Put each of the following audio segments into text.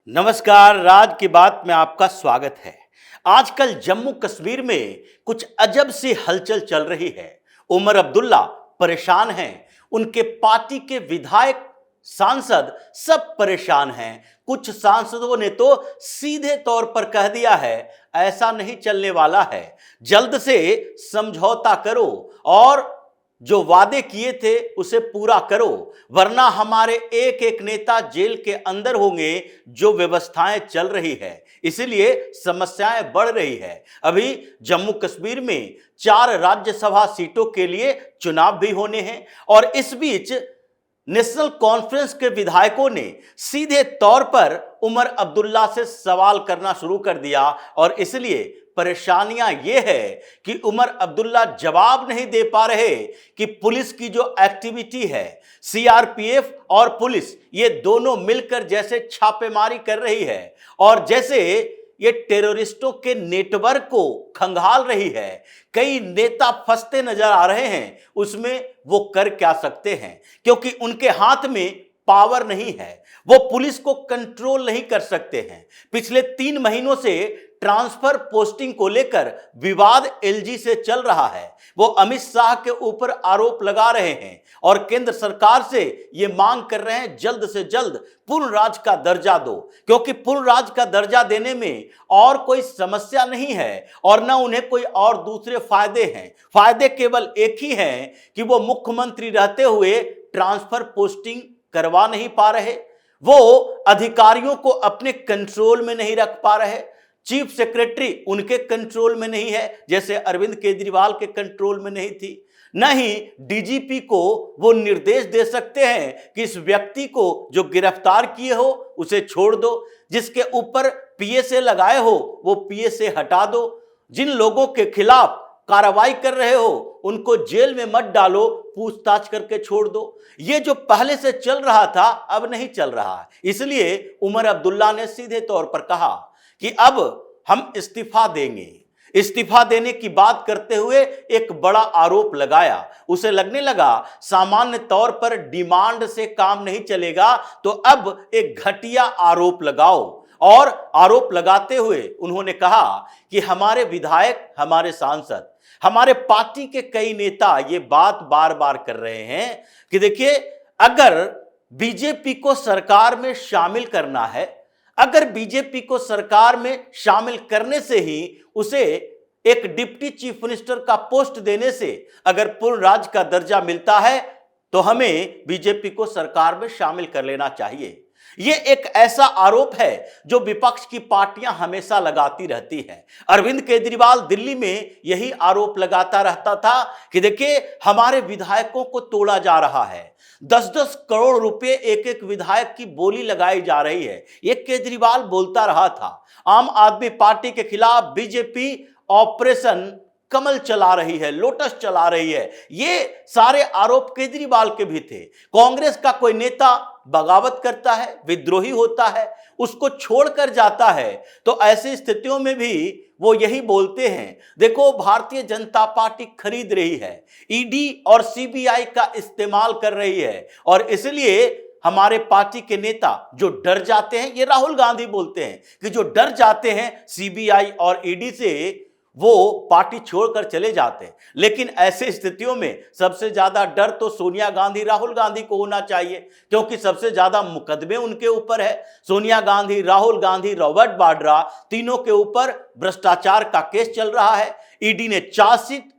नमस्कार, राज की बात में आपका स्वागत है। आजकल जम्मू कश्मीर में कुछ अजब सी हलचल चल रही है। उमर अब्दुल्ला परेशान हैं, उनके पार्टी के विधायक, सांसद सब परेशान हैं। कुछ सांसदों ने तो सीधे तौर पर कह दिया है, ऐसा नहीं चलने वाला है, जल्द से समझौता करो और जो वादे किए थे उसे पूरा करो, वरना हमारे एक एक नेता जेल के अंदर होंगे। जो व्यवस्थाएं चल रही है, इसीलिए समस्याएं बढ़ रही है। अभी जम्मू कश्मीर में 4 राज्यसभा सीटों के लिए चुनाव भी होने हैं और इस बीच नेशनल कॉन्फ्रेंस के विधायकों ने सीधे तौर पर उमर अब्दुल्ला से सवाल करना शुरू कर दिया और इसलिए परेशानियां ये है कि उमर अब्दुल्ला जवाब नहीं दे पा रहे कि पुलिस की जो एक्टिविटी है, सीआरपीएफ और पुलिस ये दोनों मिलकर जैसे छापेमारी कर रही है और जैसे ये टेररिस्टों के नेटवर्क को खंगाल रही है। कई नेता फंसते नजर आ रहे हैं, उसमें वो कर क्या सकते हैं, क्योंकि उनके हाथ में पावर नहीं है, वो पुलिस को कंट्रोल नहीं कर सकते हैं। पिछले 3 महीनों से ट्रांसफर पोस्टिंग को लेकर विवाद एलजी से चल रहा है। वो अमित शाह के ऊपर आरोप लगा रहे हैं और केंद्र सरकार से ये मांग कर रहे हैं, जल्द से जल्द पूर्ण राज्य का दर्जा दो, क्योंकि पूर्ण राज्य का दर्जा देने में और कोई समस्या नहीं है और न उन्हें कोई और दूसरे फायदे हैं। फायदे केवल एक ही हैं कि वो मुख्यमंत्री रहते हुए ट्रांसफर पोस्टिंग करवा नहीं पा रहे, वो अधिकारियों को अपने कंट्रोल में नहीं रख पा रहे, चीफ सेक्रेटरी उनके कंट्रोल में नहीं है, जैसे अरविंद केजरीवाल के कंट्रोल में नहीं थी। न ही डीजीपी को वो निर्देश दे सकते हैं कि इस व्यक्ति को जो गिरफ्तार किए हो उसे छोड़ दो, जिसके ऊपर पीएसए लगाए हो वो पीएसए हटा दो, जिन लोगों के खिलाफ कार्रवाई कर रहे हो उनको जेल में मत डालो, पूछताछ करके छोड़ दो। ये जो पहले से चल रहा था अब नहीं चल रहा है। इसलिए उमर अब्दुल्ला ने सीधे तौर पर कहा कि अब हम इस्तीफा देंगे। इस्तीफा देने की बात करते हुए एक बड़ा आरोप लगाया। उसे लगने लगा सामान्य तौर पर डिमांड से काम नहीं चलेगा, तो अब एक घटिया आरोप लगाओ। और आरोप लगाते हुए उन्होंने कहा कि हमारे विधायक, हमारे सांसद, हमारे पार्टी के कई नेता ये बात बार बार कर रहे हैं कि देखिए, अगर बीजेपी को सरकार में शामिल करना है, अगर बीजेपी को सरकार में शामिल करने से ही उसे एक डिप्टी चीफ मिनिस्टर का पोस्ट देने से अगर पूर्ण राज्य का दर्जा मिलता है, तो हमें बीजेपी को सरकार में शामिल कर लेना चाहिए। ये एक ऐसा आरोप है जो विपक्ष की पार्टियां हमेशा लगाती रहती हैं। अरविंद केजरीवाल दिल्ली में यही आरोप लगाता रहता था कि देखिए, हमारे विधायकों को तोड़ा जा रहा है, 10-10 करोड़ रुपए एक एक विधायक की बोली लगाई जा रही है। ये केजरीवाल बोलता रहा था। आम आदमी पार्टी के खिलाफ बीजेपी ऑपरेशन कमल चला रही है, लोटस चला रही है। ये सारे आरोप केजरीवाल के भी थे। कांग्रेस का कोई नेता बगावत करता है, विद्रोही होता है, उसको छोड़कर जाता है, तो ऐसी स्थितियों में भी वो यही बोलते हैं, देखो भारतीय जनता पार्टी खरीद रही है, ईडी और सीबीआई का इस्तेमाल कर रही है और इसलिए हमारे पार्टी के नेता जो डर जाते हैं, ये राहुल गांधी बोलते हैं कि जो डर जाते हैं सीबीआई और ईडी से, वो पार्टी छोड़कर चले जाते हैं। लेकिन ऐसे स्थितियों में सबसे ज्यादा डर तो सोनिया गांधी, राहुल गांधी को होना चाहिए, क्योंकि सबसे ज्यादा मुकदमे उनके ऊपर है। सोनिया गांधी, राहुल गांधी, रॉबर्ट वाड्रा, तीनों के ऊपर भ्रष्टाचार का केस चल रहा है। ईडी ने चार्जशीट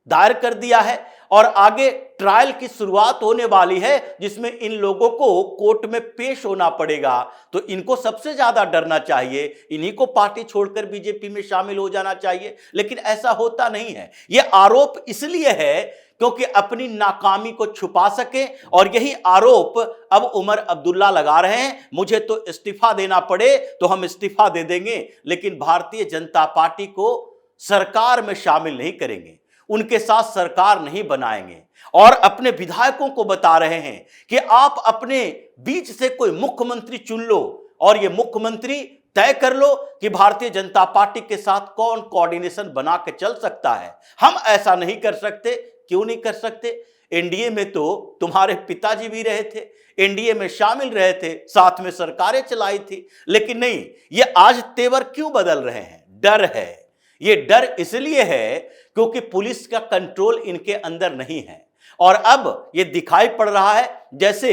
दायर कर दिया है और आगे ट्रायल की शुरुआत होने वाली है, जिसमें इन लोगों को कोर्ट में पेश होना पड़ेगा। तो इनको सबसे ज्यादा डरना चाहिए, इन्हीं को पार्टी छोड़कर बीजेपी में शामिल हो जाना चाहिए, लेकिन ऐसा होता नहीं है। यह आरोप इसलिए है क्योंकि अपनी नाकामी को छुपा सके और यही आरोप अब उमर अब्दुल्ला लगा रहे हैं। मुझे तो इस्तीफा देना पड़े तो हम इस्तीफा दे देंगे, लेकिन भारतीय जनता पार्टी को सरकार में शामिल नहीं करेंगे, उनके साथ सरकार नहीं बनाएंगे। और अपने विधायकों को बता रहे हैं कि आप अपने बीच से कोई मुख्यमंत्री चुन लो और ये मुख्यमंत्री तय कर लो कि भारतीय जनता पार्टी के साथ कौन कोऑर्डिनेशन बना के चल सकता है। हम ऐसा नहीं कर सकते। क्यों नहीं कर सकते? एनडीए में तो तुम्हारे पिताजी भी रहे थे, एनडीए में शामिल रहे थे, साथ में सरकारें चलाई थी, लेकिन नहीं, ये आज तेवर क्यों बदल रहे हैं? डर है। ये डर इसलिए है क्योंकि पुलिस का कंट्रोल इनके अंदर नहीं है। और अब ये दिखाई पड़ रहा है जैसे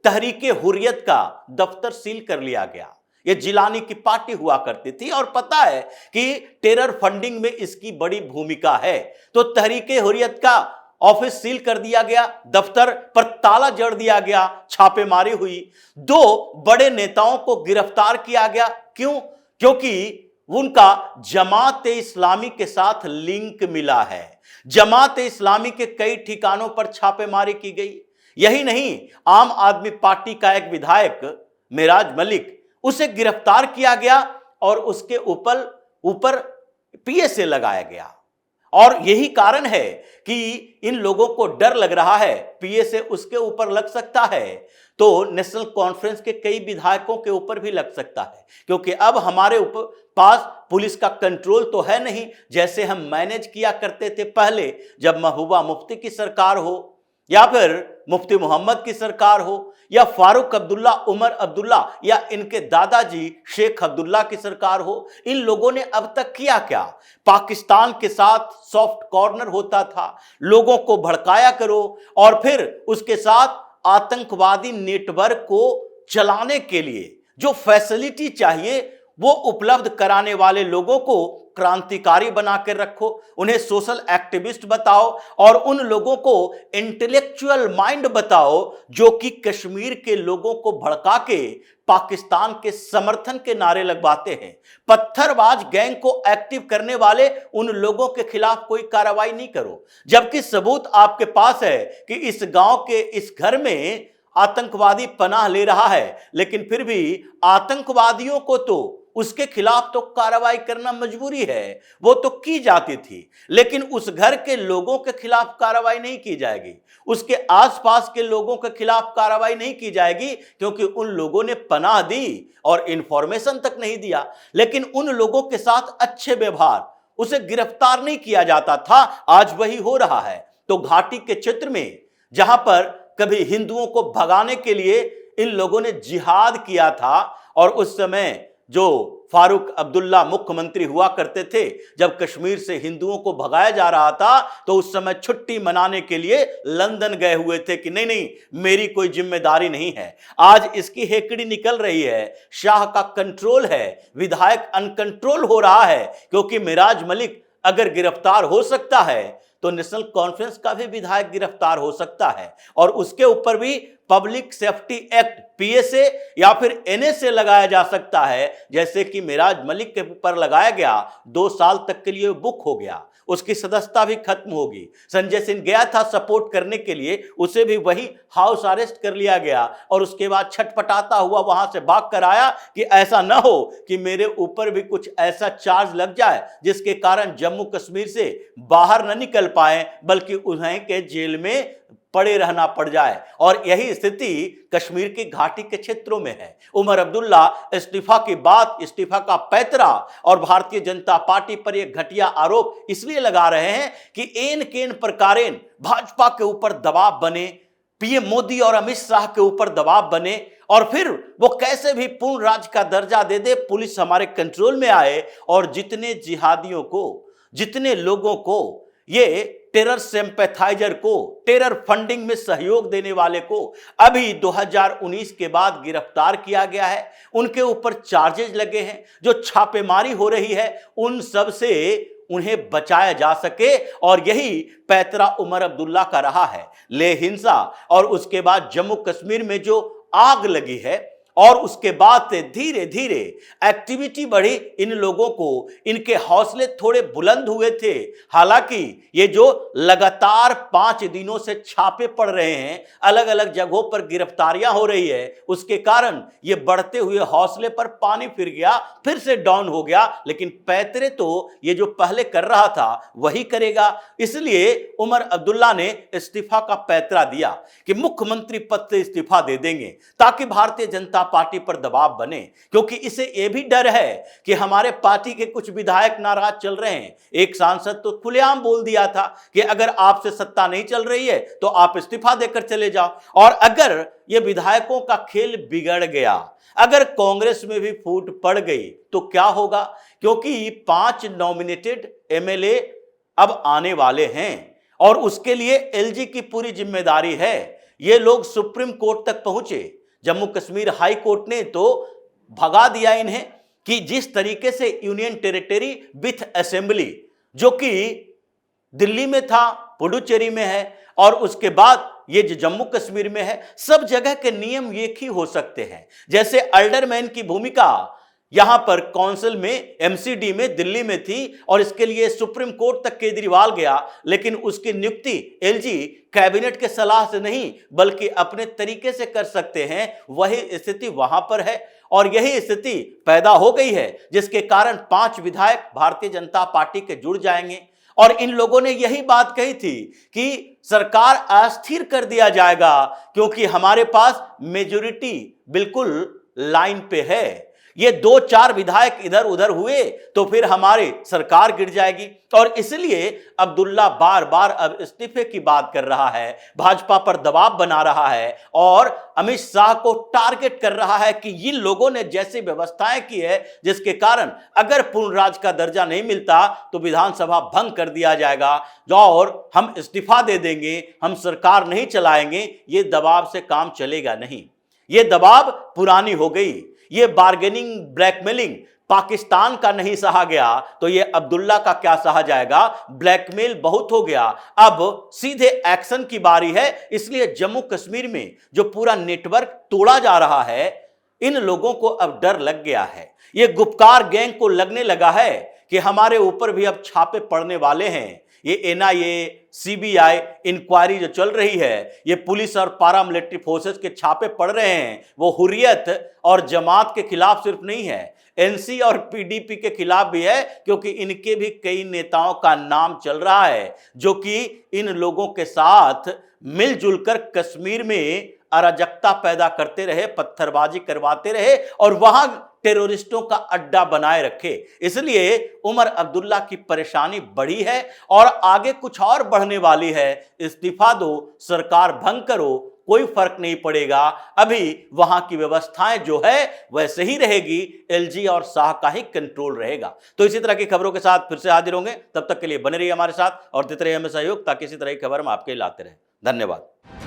तहरीके हुर्रियत का दफ्तर सील कर लिया गया। ये जिलानी की पार्टी हुआ करती थी और पता है कि टेरर फंडिंग में इसकी बड़ी भूमिका है, तो तहरीके हुर्रियत का ऑफिस सील कर दिया गया, दफ्तर पर ताला जड़ दिया गया, छापेमारी हुई, 2 बड़े नेताओं को गिरफ्तार किया गया। क्यों? क्योंकि उनका जमात इस्लामी के साथ लिंक मिला है। जमात इस्लामी के कई ठिकानों पर छापेमारी की गई। यही नहीं, आम आदमी पार्टी का एक विधायक मेराज मलिक, उसे गिरफ्तार किया गया और उसके ऊपर पीएसए लगाया गया। और यही कारण है कि इन लोगों को डर लग रहा है पीएसए उसके ऊपर लग सकता है, तो नेशनल कॉन्फ्रेंस के कई विधायकों के ऊपर भी लग सकता है, क्योंकि अब हमारे पास पुलिस का कंट्रोल तो है नहीं जैसे हम मैनेज किया करते थे पहले, जब महबूबा मुफ्ती की सरकार हो या फिर मुफ्ती मोहम्मद की सरकार हो या फारूक अब्दुल्ला, उमर अब्दुल्ला या इनके दादाजी शेख अब्दुल्ला की सरकार हो। इन लोगों ने अब तक किया क्या? पाकिस्तान के साथ सॉफ्ट कॉर्नर होता था, लोगों को भड़काया करो और फिर उसके साथ आतंकवादी नेटवर्क को चलाने के लिए जो फैसिलिटी चाहिए वो उपलब्ध कराने वाले लोगों को क्रांतिकारी बनाकर रखो, उन्हें सोशल एक्टिविस्ट बताओ और उन लोगों को इंटेलेक्चुअल माइंड बताओ जो कि कश्मीर के लोगों को भड़का के पाकिस्तान के समर्थन के नारे लगवाते हैं। पत्थरबाज गैंग को एक्टिव करने वाले उन लोगों के खिलाफ कोई कार्रवाई नहीं करो, जबकि सबूत आपके पास है कि इस गांव के इस घर में आतंकवादी पनाह ले रहा है, लेकिन फिर भी आतंकवादियों को तो उसके खिलाफ तो कार्रवाई करना मजबूरी है, वो तो की जाती थी, लेकिन उस घर के लोगों के खिलाफ कार्रवाई नहीं की जाएगी, उसके आसपास के लोगों के खिलाफ कार्रवाई नहीं की जाएगी, क्योंकि उन लोगों ने पनाह दी और इंफॉर्मेशन तक नहीं दिया। लेकिन उन लोगों के साथ अच्छे व्यवहार, उसे गिरफ्तार नहीं किया जाता था, आज वही हो रहा है। तो घाटी के क्षेत्र में जहां पर कभी हिंदुओं को भगाने के लिए इन लोगों ने जिहाद किया था, और उस समय जो फारूक अब्दुल्ला मुख्यमंत्री हुआ करते थे, जब कश्मीर से हिंदुओं को भगाया जा रहा था तो उस समय छुट्टी मनाने के लिए लंदन गए हुए थे कि नहीं नहीं, मेरी कोई जिम्मेदारी नहीं है। आज इसकी हेकड़ी निकल रही है, शाह का कंट्रोल है, विधायक अनकंट्रोल हो रहा है, क्योंकि मेराज मलिक अगर गिरफ्तार हो सकता है तो नेशनल कॉन्फ्रेंस का भी विधायक गिरफ्तार हो सकता है, और उसके ऊपर भी पब्लिक सेफ्टी एक्ट पीएसए या फिर एनएसए लगाया जा सकता है, जैसे कि मेराज मलिक के ऊपर लगाया गया। 2 साल तक के लिए बुक हो गया, उसकी सदस्यता भी खत्म होगी। संजय सिंह गया था सपोर्ट करने के लिए, उसे भी वही हाउस अरेस्ट कर लिया गया और उसके बाद छटपटाता हुआ वहां से भाग कर आया कि ऐसा ना हो कि मेरे ऊपर भी कुछ ऐसा चार्ज लग जाए जिसके कारण जम्मू कश्मीर से बाहर न निकल पाए, बल्कि उन्हें के जेल में पड़े रहना पड़ जाए। और यही स्थिति कश्मीर की घाटी के क्षेत्रों में है। उमर अब्दुल्ला इस्तीफा की बात, इस्तीफा का पैतरा और भारतीय जनता पार्टी पर यह घटिया आरोप इसलिए लगा रहे हैं कि एन केन प्रकारेण भाजपा के ऊपर दबाव बने, पीएम मोदी और अमित शाह के ऊपर दबाव बने, और फिर वो कैसे भी पूर्ण राज्य का दर्जा दे दे, पुलिस हमारे कंट्रोल में आए और जितने जिहादियों को, जितने लोगों को, ये टेरर सिंपैथाइजर को, टेरर फंडिंग में सहयोग देने वाले को अभी 2019 के बाद गिरफ्तार किया गया है, उनके ऊपर चार्जेस लगे हैं, जो छापेमारी हो रही है उन सब से उन्हें बचाया जा सके। और यही पैतरा उमर अब्दुल्ला का रहा है। लेह हिंसा और उसके बाद जम्मू कश्मीर में जो आग लगी है और उसके बाद से धीरे धीरे एक्टिविटी बढ़ी, इन लोगों को इनके हौसले थोड़े बुलंद हुए थे। हालांकि ये जो लगातार 5 दिनों से छापे पड़ रहे हैं, अलग अलग जगहों पर गिरफ्तारियां हो रही है, उसके कारण ये बढ़ते हुए हौसले पर पानी फिर गया, फिर से डाउन हो गया। लेकिन पैतरे तो ये जो पहले कर रहा था वही करेगा। इसलिए उमर अब्दुल्ला ने इस्तीफा का पैतरा दिया कि मुख्यमंत्री पद से इस्तीफा दे देंगे, ताकि भारतीय जनता पार्टी पर दबाव बने, क्योंकि इसे यह भी डर है कि हमारे पार्टी के कुछ विधायक नाराज चल रहे हैं। एक सांसद तो खुलेआम बोल दिया था कि अगर आपसे सत्ता नहीं चल रही है तो आप इस्तीफा देकर चले जाओ। और अगर ये विधायकों का खेल बिगड़ गया, अगर कांग्रेस में भी फूट पड़ गई तो क्या होगा, क्योंकि 5 नॉमिनेटेड एमएलए अब आने वाले हैं और उसके लिए एलजी की पूरी जिम्मेदारी है। ये लोग सुप्रीम कोर्ट तक पहुंचे, जम्मू कश्मीर हाई कोर्ट ने तो भगा दिया इन्हें कि जिस तरीके से यूनियन टेरिटरी विथ असेंबली, जो कि दिल्ली में था, पुडुचेरी में है और उसके बाद ये जो जम्मू कश्मीर में है, सब जगह के नियम एक ही हो सकते हैं। जैसे अल्डरमैन की भूमिका यहां पर काउंसिल में, एमसीडी में दिल्ली में थी और इसके लिए सुप्रीम कोर्ट तक केजरीवाल गया, लेकिन उसकी नियुक्ति एलजी कैबिनेट के सलाह से नहीं बल्कि अपने तरीके से कर सकते हैं। वही स्थिति वहां पर है और यही स्थिति पैदा हो गई है, जिसके कारण 5 विधायक भारतीय जनता पार्टी के जुड़ जाएंगे। और इन लोगों ने यही बात कही थी कि सरकार अस्थिर कर दिया जाएगा, क्योंकि हमारे पास मेजॉरिटी बिल्कुल लाइन पे है। ये 2-4 विधायक इधर उधर हुए तो फिर हमारी सरकार गिर जाएगी। और इसलिए अब्दुल्ला बार बार अब इस्तीफे की बात कर रहा है, भाजपा पर दबाव बना रहा है और अमित शाह को टारगेट कर रहा है कि इन लोगों ने जैसी व्यवस्थाएं की है, जिसके कारण अगर पूर्ण राज्य का दर्जा नहीं मिलता तो विधानसभा भंग कर दिया जाएगा और हम इस्तीफा दे देंगे, हम सरकार नहीं चलाएंगे। ये दबाव से काम चलेगा नहीं, ये दबाव पुरानी हो गई। ये बार्गेनिंग, ब्लैकमेलिंग पाकिस्तान का नहीं सहा गया तो ये अब्दुल्ला का क्या सहा जाएगा। ब्लैकमेल बहुत हो गया, अब सीधे एक्शन की बारी है। इसलिए जम्मू कश्मीर में जो पूरा नेटवर्क तोड़ा जा रहा है, इन लोगों को अब डर लग गया है। ये गुपकार गैंग को लगने लगा है कि हमारे ऊपर भी अब छापे पड़ने वाले हैं। ये एनआईए, सीबीआई इंक्वायरी जो चल रही है, ये पुलिस और पारामिलिट्री फोर्सेस के छापे पड़ रहे हैं। वो हुर्रियत और जमात के खिलाफ सिर्फ नहीं है, एनसी और पीडीपी के खिलाफ भी है, क्योंकि इनके भी कई नेताओं का नाम चल रहा है जो कि इन लोगों के साथ मिलजुल कर कश्मीर में अराजकता पैदा करते रहे, पत्थरबाजी करवाते रहे और वहां टेररिस्टों का अड्डा बनाए रखे। इसलिए उमर अब्दुल्ला की परेशानी बढ़ी है और आगे कुछ और बढ़ने वाली है। इस्तीफा दो, सरकार भंग करो, कोई फर्क नहीं पड़ेगा। अभी वहां की व्यवस्थाएं जो है वैसे ही रहेगी, एलजी और शाह का ही कंट्रोल रहेगा। तो इसी तरह की खबरों के साथ फिर से हाजिर होंगे, तब तक के लिए बने रहिए हमारे साथ और देते रहिए हमें सहयोग, ताकि इसी तरह की खबर हम आपके लिए लाते रहे। धन्यवाद।